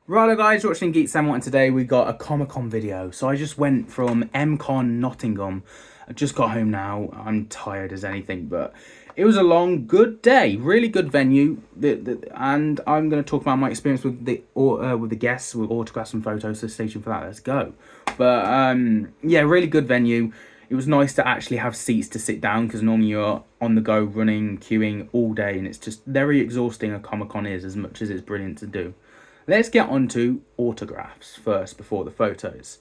Right, guys, you're watching Geek Sam, and today we got a Comic-Con video. So I just went from MCon Nottingham. I just got home now. I'm tired as anything, but it was a long, good day. Really good venue. And I'm going to talk about my experience with the guests, with autographs and photos. So stay tuned for that. Let's go. But yeah, really good venue. It was nice to actually have seats to sit down because normally you're on the go, running, queuing all day, and it's just very exhausting. A Comic-Con is, as much as it's brilliant to do. Let's get on to autographs first before the photos.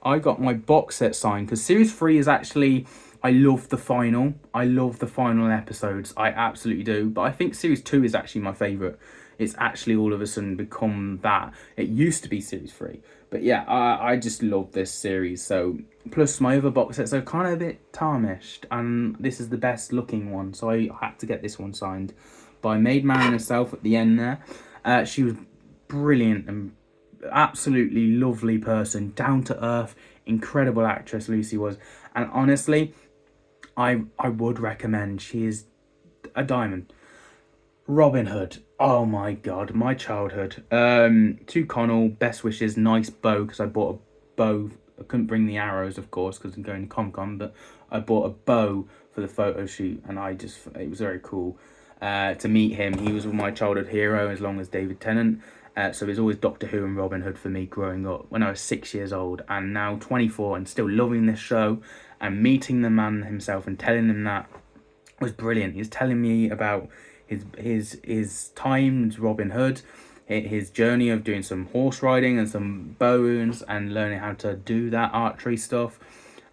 I got my box set signed because Series 3 is actually, I love the final. I love the final episodes. I absolutely do. But I think Series 2 is actually my favourite. It's actually all of a sudden become that. It used to be Series 3. But yeah, I just love this series. So, plus my other box sets are kind of a bit tarnished. And this is the best looking one. So I had to get this one signed by Maid Marian herself at the end there. She was brilliant and absolutely lovely person, down to earth, incredible actress Lucy was. And honestly, I would recommend. She is a diamond. Robin Hood, oh my god, my childhood. To Connell, best wishes, nice bow, because I bought a bow. I couldn't bring the arrows, of course, because I'm going to Comic-Con, but I bought a bow for the photo shoot, and it was very cool to meet him. He was my childhood hero, as long as David Tennant. So there's always Doctor Who and Robin Hood for me growing up when I was 6 years old, and now 24 and still loving this show and meeting the man himself and telling him that was brilliant. He was telling me about his time as Robin Hood, his journey of doing some horse riding and some bows and learning how to do that archery stuff.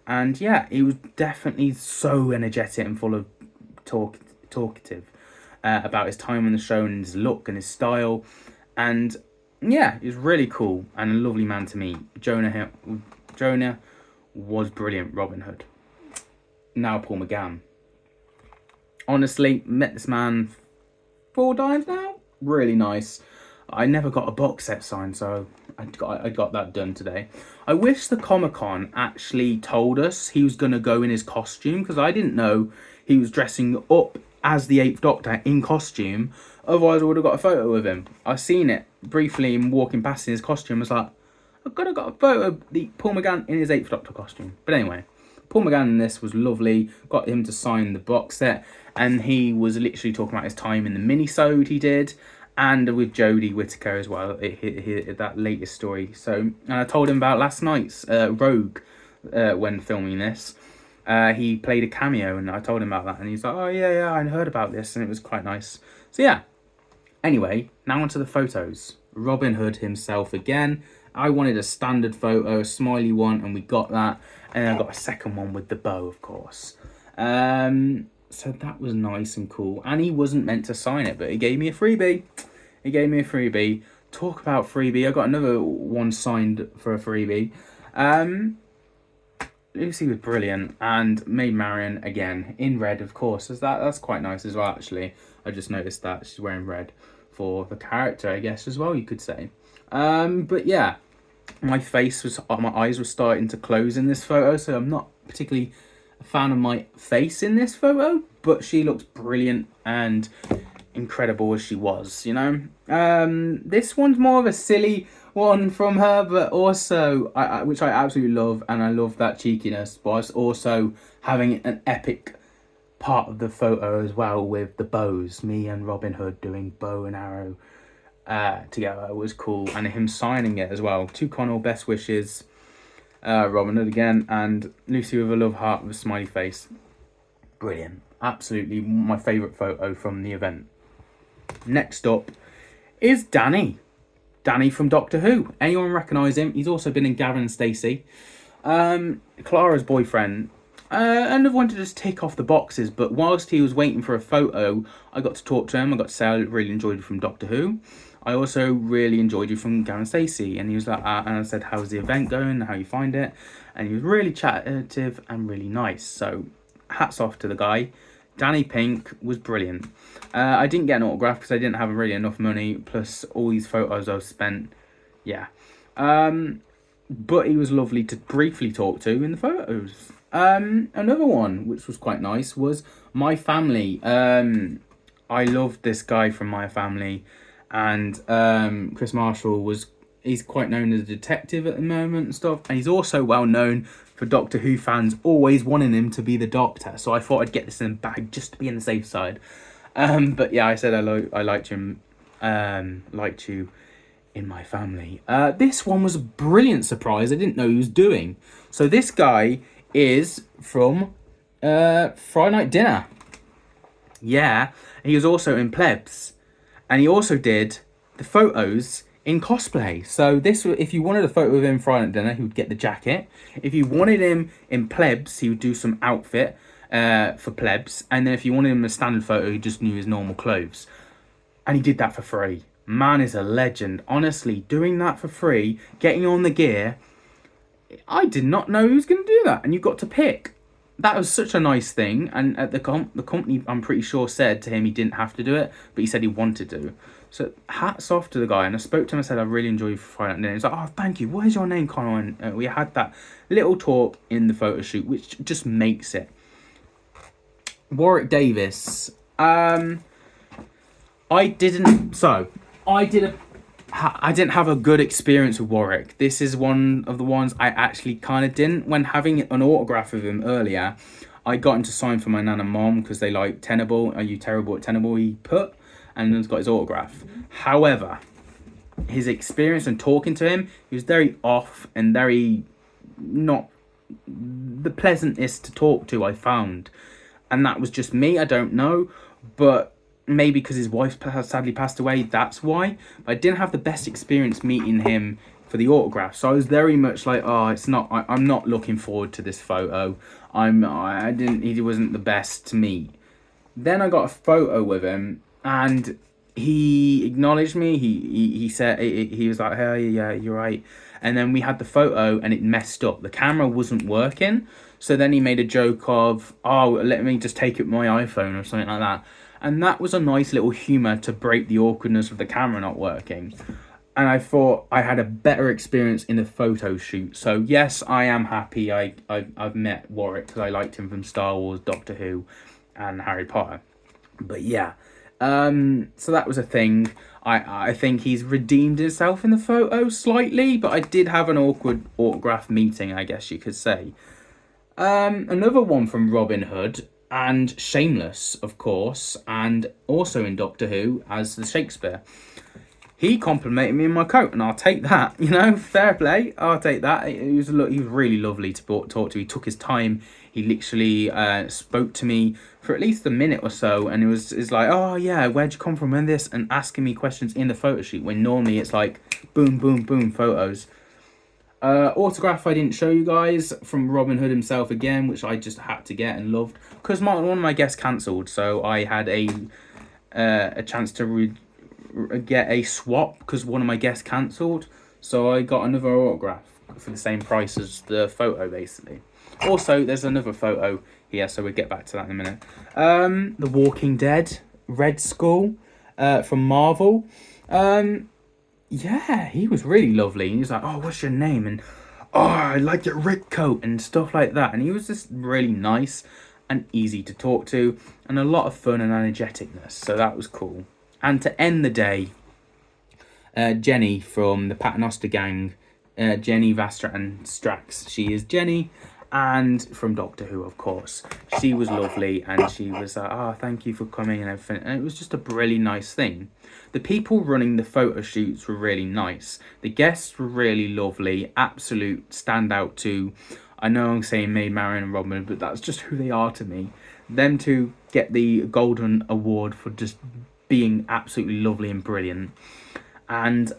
And yeah, he was definitely so energetic and full of talkative about his time on the show and his look and his style. And yeah, he was really cool and a lovely man to meet. Jonah was brilliant, Robin Hood. Now Paul McGann. Honestly, met this man 4 times now. Really nice. I never got a box set signed, so I got that done today. I wish the Comic-Con actually told us he was going to go in his costume, because I didn't know he was dressing up as the Eighth Doctor in costume. Otherwise, I would have got a photo of him. I seen it briefly in walking past in his costume. I was like, I've got to got a photo of the Paul McGann in his Eighth Doctor costume. But anyway, Paul McGann in this was lovely. Got him to sign the box set, and he was literally talking about his time in the mini-sode he did, and with Jodie Whittaker as well, that latest story. So, and I told him about last night's Rogue when filming this. He played a cameo, and I told him about that, and he's like, oh yeah, I heard about this, and it was quite nice. So yeah, anyway, now onto the photos. Robin Hood himself again. I wanted a standard photo, a smiley one, and we got that. And then I got a second one with the bow, of course. So that was nice and cool. And he wasn't meant to sign it, but he gave me a freebie. Talk about freebie. I got another one signed for a freebie. Lucy was brilliant, and Maid Marian again in red, of course. That's quite nice as well. Actually, I just noticed that she's wearing red for the character, I guess, as well. You could say. But yeah, my eyes were starting to close in this photo, so I'm not particularly a fan of my face in this photo. But she looks brilliant and incredible as she was, you know. This one's more of a silly one from her, but also which I absolutely love, and I love that cheekiness, but also having an epic part of the photo as well with the bows. Me and Robin Hood doing bow and arrow together was cool, and him signing it as well. To Connell, best wishes. Robin Hood again, and Lucy with a love heart with a smiley face. Brilliant. Absolutely my favourite photo from the event. Next up is Danny. Danny from Doctor Who. Anyone recognise him? He's also been in Gavin and Stacey. Clara's boyfriend. And I wanted to just tick off the boxes, but whilst he was waiting for a photo, I got to talk to him. I got to say I really enjoyed you from Doctor Who. I also really enjoyed you from Gavin and Stacey. And he was like, and I said, how's the event going? How you find it? And he was really chattive and really nice. So hats off to the guy. Danny Pink was brilliant. I didn't get an autograph because I didn't have really enough money, plus all these photos I've spent. Yeah. But he was lovely to briefly talk to in the photos. Another one, which was quite nice, was My Family. I loved this guy from My Family, and Chris Marshall was He's quite known as a detective at the moment and stuff. And he's also well known for Doctor Who fans always wanting him to be the Doctor. So I thought I'd get this in the bag just to be on the safe side. But yeah, I said I liked him, liked you in my family. This one was a brilliant surprise. I didn't know he was doing. So this guy is from Friday Night Dinner. Yeah, he was also in Plebs. And he also did the photos in cosplay. So this, if you wanted a photo of him Friday Night Dinner, he would get the jacket. If you wanted him in Plebs, he would do some outfit for Plebs. And then if you wanted him a standard photo, he just knew his normal clothes. And he did that for free. Man is a legend. Honestly, doing that for free, getting on the gear, I did not know he was going to do that. And you got to pick. That was such a nice thing. And at the company, I'm pretty sure, said to him he didn't have to do it, but he said he wanted to. So hats off to the guy. And I spoke to him and said, I really enjoy Friday Night Dinner. He's like, oh, thank you. What is your name, Connor? And we had that little talk in the photo shoot, which just makes it. Warwick Davis. I didn't have a good experience with Warwick. This is one of the ones I actually kind of didn't. When having an autograph of him earlier, I got him to sign for my nan and mom because they like Tenable. Are you terrible at Tenable? He put, and has got his autograph. However, his experience and talking to him, he was very off and very not the pleasantest to talk to, I found. And that was just me, I don't know. But maybe because his wife sadly passed away, that's why. But I didn't have the best experience meeting him for the autograph. So I was very much like, oh, I'm not looking forward to this photo. He wasn't the best to meet. Then I got a photo with him and he acknowledged me. He said, he was like, hey, yeah, you're right. And then we had the photo and it messed up. The camera wasn't working. So then he made a joke of, oh, let me just take it with my iPhone or something like that. And that was a nice little humour to break the awkwardness of the camera not working. And I thought I had a better experience in the photo shoot. So yes, I am happy I've met Warwick because I liked him from Star Wars, Doctor Who and Harry Potter. But yeah, so that was a thing. I think he's redeemed himself in the photo slightly, but I did have an awkward autograph meeting, I guess you could say. Another one from Robin Hood and Shameless, of course, and also in Doctor Who as the Shakespeare. He complimented me in my coat, and I'll take that. You know, fair play. I'll take that. He was really lovely to talk to. He took his time. He literally spoke to me for at least a minute or so, and it's like, oh yeah, where'd you come from and this, and asking me questions in the photo shoot when normally it's like boom, boom, boom photos. Autograph I didn't show you guys from Robin Hood himself again, which I just had to get and loved because one of my guests cancelled, so I had a chance to get a swap because one of my guests cancelled, so I got another autograph for the same price as the photo basically. Also, there's another photo here, so we'll get back to that in a minute. The Walking Dead, Red Skull from Marvel. Yeah, he was really lovely. He was like, oh, what's your name? And, oh, I like your Rick coat and stuff like that. And he was just really nice and easy to talk to and a lot of fun and energeticness. So that was cool. And to end the day, Jenny from the Paternoster Gang, Jenny, Vastra and Strax. She is Jenny. And from Doctor Who, of course. She was lovely and she was like, oh, thank you for coming and everything. And it was just a really nice thing. The people running the photo shoots were really nice. The guests were really lovely. Absolute standout to, I know I'm saying Maid Marian and Robin, but that's just who they are to me. Them to get the Golden Award for just being absolutely lovely and brilliant. And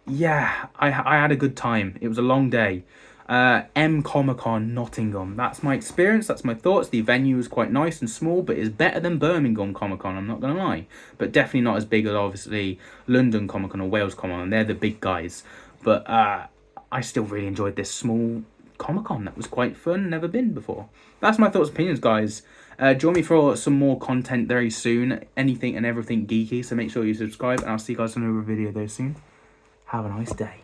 yeah, I had a good time. It was a long day. Comic Con Nottingham. That's my experience. That's my thoughts. The venue was quite nice and small, but it's better than Birmingham Comic Con. I'm not gonna lie, but definitely not as big as obviously London Comic Con or Wales Comic Con. They're the big guys. But I still really enjoyed this small Comic Con. That was quite fun. Never been before. That's my thoughts and opinions, guys. Join me for some more content very soon. Anything and everything geeky. So make sure you subscribe, and I'll see you guys in another video very soon. Have a nice day.